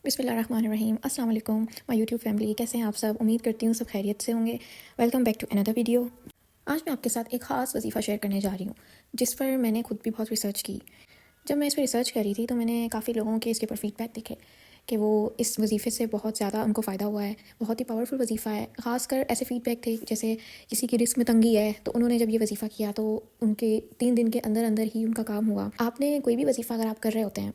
بسم اللہ الرحمن الرحیم۔ السلام علیکم مائی یوٹیوب فیملی، کیسے ہیں آپ سب؟ امید کرتی ہوں سب خیریت سے ہوں گے۔ Welcome back to another video. آج میں آپ کے ساتھ ایک خاص وظیفہ شیئر کرنے جا رہی ہوں جس پر میں نے خود بھی بہت ریسرچ کی۔ جب میں اس پہ ریسرچ کر رہی تھی تو میں نے کافی لوگوں کے اس کے اوپر فیڈ بیک دیکھے کہ وہ اس وظیفے سے بہت زیادہ ان کو فائدہ ہوا ہے، بہت ہی پاورفل وظیفہ ہے۔ خاص کر ایسے فیڈ بیک تھے جیسے کسی کی رزق میں تنگی ہے تو انہوں نے جب یہ وظیفہ کیا تو ان کے 3 دن کے اندر اندر ہی ان کا کام ہوا۔ آپ نے کوئی بھی وظیفہ اگر آپ کر رہے ہوتے ہیں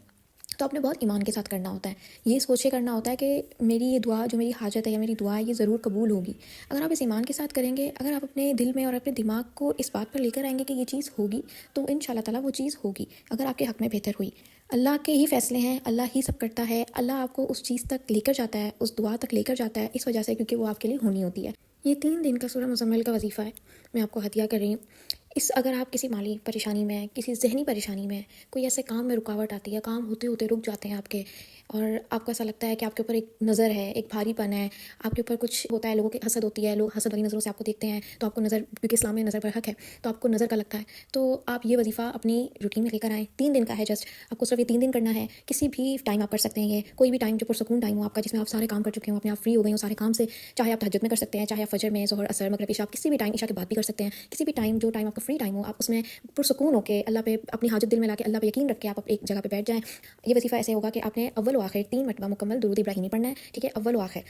تو آپ نے بہت ایمان کے ساتھ کرنا ہوتا ہے، یہ سوچ کے کرنا ہوتا ہے کہ میری یہ دعا، جو میری حاجت ہے یا میری دعا ہے، یہ ضرور قبول ہوگی۔ اگر آپ اس ایمان کے ساتھ کریں گے، اگر آپ اپنے دل میں اور اپنے دماغ کو اس بات پر لے کر آئیں گے کہ یہ چیز ہوگی، تو ان شاء اللہ تعالیٰ وہ چیز ہوگی اگر آپ کے حق میں بہتر ہوئی۔ اللہ کے ہی فیصلے ہیں، اللہ ہی سب کرتا ہے، اللہ آپ کو اس چیز تک لے کر جاتا ہے، اس دعا تک لے کر جاتا ہے، اس وجہ سے کیونکہ وہ آپ کے لیے ہونی ہوتی ہے۔ یہ 3 دن کا سورہ مزمل کا وظیفہ ہے، میں آپ کو ہدیہ کر رہی ہوں۔ اگر آپ کسی مالی پریشانی میں، کسی ذہنی پریشانی میں، کوئی ایسے کام میں رکاوٹ آتی ہے، کام ہوتے ہوتے رک جاتے ہیں آپ کے، اور آپ کو ایسا لگتا ہے کہ آپ کے اوپر ایک نظر ہے، ایک بھاری پن ہے، آپ کے اوپر کچھ ہوتا ہے، لوگوں کی حسد ہوتی ہے، لوگ حسد والی نظروں سے آپ کو دیکھتے ہیں تو آپ کو نظر، کیونکہ اسلام میں نظر پر حق ہے تو آپ کو نظر کا لگتا ہے، تو آپ یہ وظیفہ اپنی روٹین میں لے کر آئیں۔ 3 دن کا ہے، جسٹ آپ کو صرف یہ 3 دن کرنا ہے۔ کسی بھی ٹائم آپ کر سکتے ہیں، یہ کوئی بھی ٹائم جو پرسکون ٹائم ہو آپ کا، جس میں آپ سارے کام کر چکے ہوں، اپنے آپ فری ہو گئے ہوں سارے کام سے، چاہے آپ تہجد میں کر سکتے ہیں، چاہے آپ فجر میں، ظہر، عصر، مغرب، عشاء، کسی بھی ٹائم، عشاء کے بعد بھی کر سکتے ہیں، کسی بھی ٹائم، جو ٹائم آپ کا فری ٹائم ہو آپ اس میں پرسکون ہو کے اللہ پہ اپنی حاجت دل میں لا کے اللہ پہ یقین رکھ کے آپ ایک جگہ پہ بیٹھ جائیں۔ یہ وظیفہ ایسے ہوگا کہ آپ نے اول و آخر 3 مرتبہ مکمل درود ابراہیمی پڑھنا ہے، ٹھیک ہے؟ اول و آخر،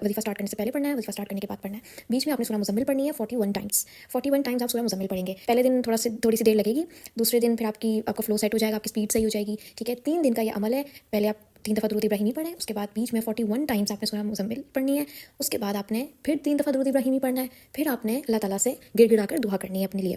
وظیفہ سٹارٹ کرنے سے پہلے پڑھنا ہے، وظیفہ سٹارٹ کرنے کے بعد پڑھنا ہے۔ بیچ میں آپ نے سورہ مزمل پڑھنی ہے 41 ٹائمز، 41 ٹائمز آپ سورہ مزمل پڑھیں گے۔ پہلے دن تھوڑی سی دیر لگے گی، دوسرے دن پھر آپ کا فلو سیٹ ہو جائے گا، آپ کی اسپیڈ صحیح ہو جائے گی، ٹھیک ہے؟ 3 دن کا یہ عمل ہے۔ پہلے آپ 3 دفعہ درود ابراہیمی پڑھیں، اس کے بعد بیچ میں 41 ٹائمز آپ نے سورہ مزمل پڑھنی ہے، اس کے بعد آپ نے پھر 3 دفعہ درود ابراہیمی پڑھنا ہے، پھر آپ نے اللہ تعالیٰ سے گڑ گڑا کر دعا کرنی ہے اپنے لیے،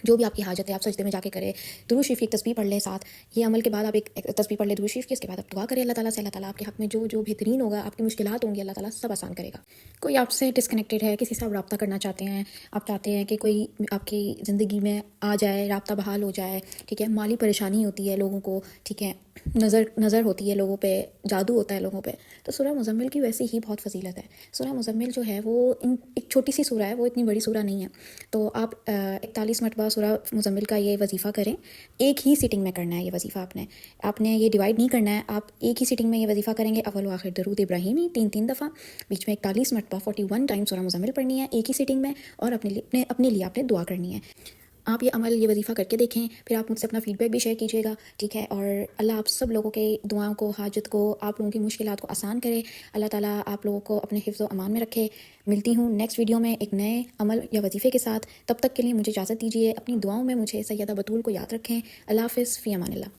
جو بھی آپ کی حاجت ہے آپ سجدے میں جا کے کرے، درود شریف کی ایک تسبیح پڑھ لیں ساتھ، یہ عمل کے بعد آپ ایک تسبیح پڑھ لیں درود شریف کی، اس کے بعد آپ دعا کریں اللہ تعالیٰ سے، اللہ تعالیٰ آپ کے حق میں جو بہترین ہوگا، آپ کی مشکلات ہوں گی اللہ تعالیٰ سب آسان کرے گا۔ کوئی آپ سے ڈسکنیکٹڈ ہے، کسی سے آپ رابطہ کرنا چاہتے ہیں، آپ چاہتے ہیں کہ کوئی آپ کی زندگی میں آ جائے، رابطہ بحال ہو جائے، ٹھیک ہے؟ مالی پریشانی ہوتی ہے لوگوں کو، ٹھیک ہے؟ نظر ہوتی ہے لوگوں پہ، جادو ہوتا ہے لوگوں پہ، تو سورہ مزمل کی ویسی ہی بہت فضیلت ہے۔ سورہ مزمل جو ہے وہ ایک چھوٹی سی سورہ ہے، وہ اتنی بڑی سورہ نہیں ہے، تو آپ 41 مرتبہ سورہ مزمل کا یہ وظیفہ کریں۔ ایک ہی سیٹنگ میں کرنا ہے یہ وظیفہ، آپ نے یہ ڈیوائڈ نہیں کرنا ہے، آپ ایک ہی سیٹنگ میں یہ وظیفہ کریں گے۔ اول و آخر درود ابراہیمی 3 دفعہ، بیچ میں 41 مرتبہ 41 ٹائم سورہ مزمل پڑھنی ہے ایک ہی سیٹنگ میں، اور اپنے لیے آپ نے دعا کرنی ہے۔ آپ یہ عمل، یہ وظیفہ کر کے دیکھیں، پھر آپ مجھ سے اپنا فیڈ بیک بھی شیئر کیجیے گا، ٹھیک ہے؟ اور اللہ آپ سب لوگوں کے دعاؤں کو، حاجت کو، آپ لوگوں کی مشکلات کو آسان کرے، اللہ تعالیٰ آپ لوگوں کو اپنے حفظ و امان میں رکھے۔ ملتی ہوں نیکسٹ ویڈیو میں ایک نئے عمل یا وظیفے کے ساتھ، تب تک کے لیے مجھے اجازت دیجیے، اپنی دعاؤں میں مجھے سیدہ بطول کو یاد رکھیں۔ اللہ حافظ، فی امان اللہ۔